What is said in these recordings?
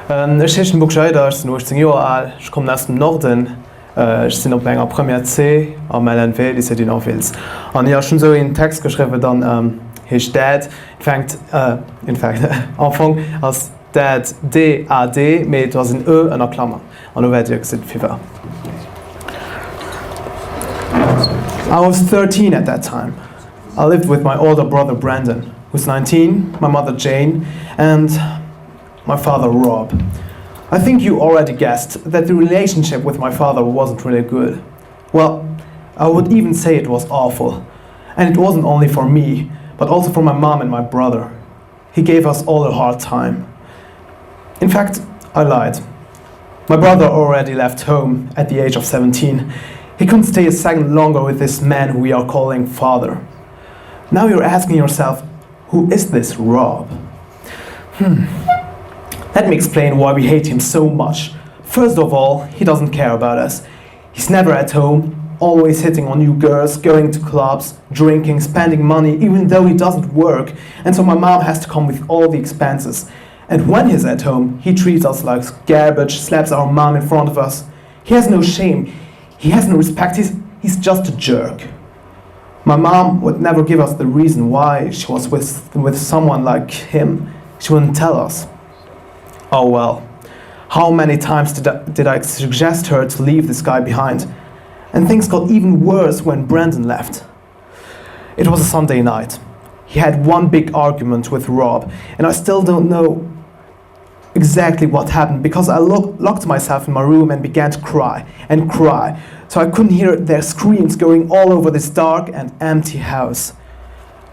Ich heiße Idder Boukcha, ich bin 18 Jahre alt, ich komme aus dem Norden. Ich bin auf meiner Premiere C an meiner LNW, die sind in Aufwils. Und ich habe schon so einen Text geschrieben, dann his dad, Anfang als Dad D-A-D, mit was ein Ö in der Klammer. Und dann werde ich gesagt, Fever. I was 13 at that time. I lived with my older brother Brandon, who's 19, my mother Jane, and my father Rob. I think you already guessed that the relationship with my father wasn't really good. Well, I would even say it was awful. And it wasn't only for me, but also for my mom and my brother. He gave us all a hard time. In fact, I lied. My brother already left home at the age of 17. He couldn't stay a second longer with this man who we are calling father. Now you're asking yourself, who is this Rob? Let me explain why we hate him so much. First of all, he doesn't care about us. He's never at home, always hitting on new girls, going to clubs, drinking, spending money, even though he doesn't work, and so my mom has to come with all the expenses. And when he's at home, he treats us like garbage, slaps our mom in front of us. He has no shame, he has no respect, he's just a jerk. My mom would never give us the reason why she was with someone like him. She wouldn't tell us. Oh well, how many times did I suggest her to leave this guy behind? And things got even worse when Brandon left. It was a Sunday night. He had one big argument with Rob, and I still don't know exactly what happened because I locked myself in my room and began to cry and cry, so I couldn't hear their screams going all over this dark and empty house.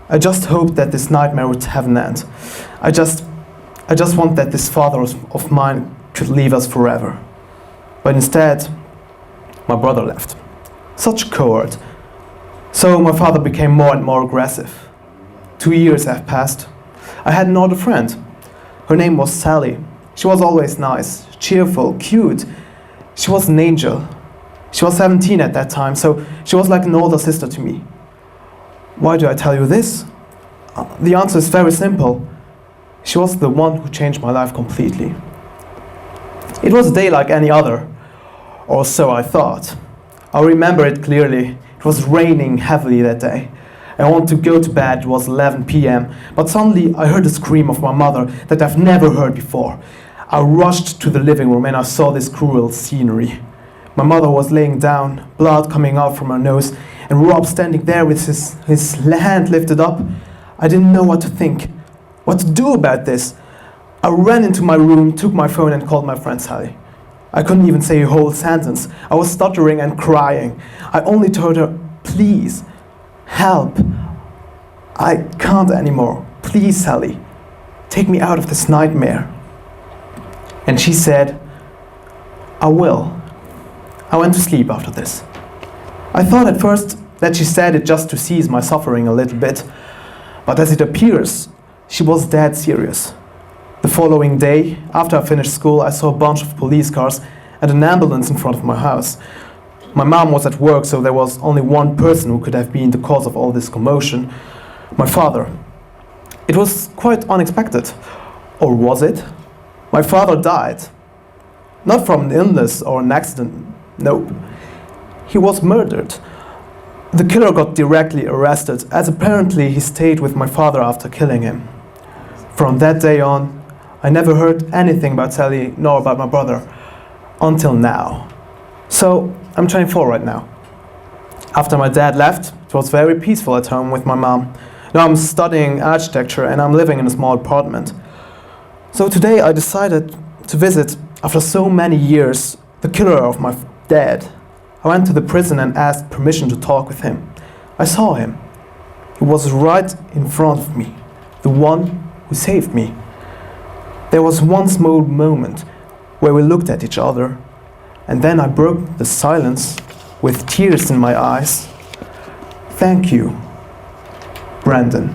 I just hoped that this nightmare would have an end. I just want that this father of mine could leave us forever. But instead, my brother left. Such a coward. So my father became more and more aggressive. 2 years have passed. I had another friend. Her name was Sally. She was always nice, cheerful, cute. She was an angel. She was 17 at that time, so she was like an older sister to me. Why do I tell you this? The answer is very simple. She was the one who changed my life completely. It was a day like any other, or so I thought. I remember it clearly. It was raining heavily that day. I wanted to go to bed, it was 11 p.m., but suddenly I heard a scream of my mother that I've never heard before. I rushed to the living room and I saw this cruel scenery. My mother was laying down, blood coming out from her nose, and Rob standing there with his hand lifted up. I didn't know what to think. What to do about this? I ran into my room, took my phone and called my friend Sally. I couldn't even say a whole sentence. I was stuttering and crying. I only told her, please, help. I can't anymore. Please, Sally, take me out of this nightmare. And she said, I will. I went to sleep after this. I thought at first that she said it just to ease my suffering a little bit, but as it appears, she was dead serious. The following day, after I finished school, I saw a bunch of police cars and an ambulance in front of my house. My mom was at work, so there was only one person who could have been the cause of all this commotion: my father. It was quite unexpected. Or was it? My father died. Not from an illness or an accident, nope. He was murdered. The killer got directly arrested, as apparently he stayed with my father after killing him. From that day on, I never heard anything about Sally nor about my brother, until now. So, I'm 24 right now. After my dad left, it was very peaceful at home with my mom. Now I'm studying architecture and I'm living in a small apartment. So today I decided to visit, after so many years, the killer of my dad. I went to the prison and asked permission to talk with him. I saw him. He was right in front of me, the one who saved me. There was one small moment where we looked at each other, and then I broke the silence with tears in my eyes. Thank you, Brandon.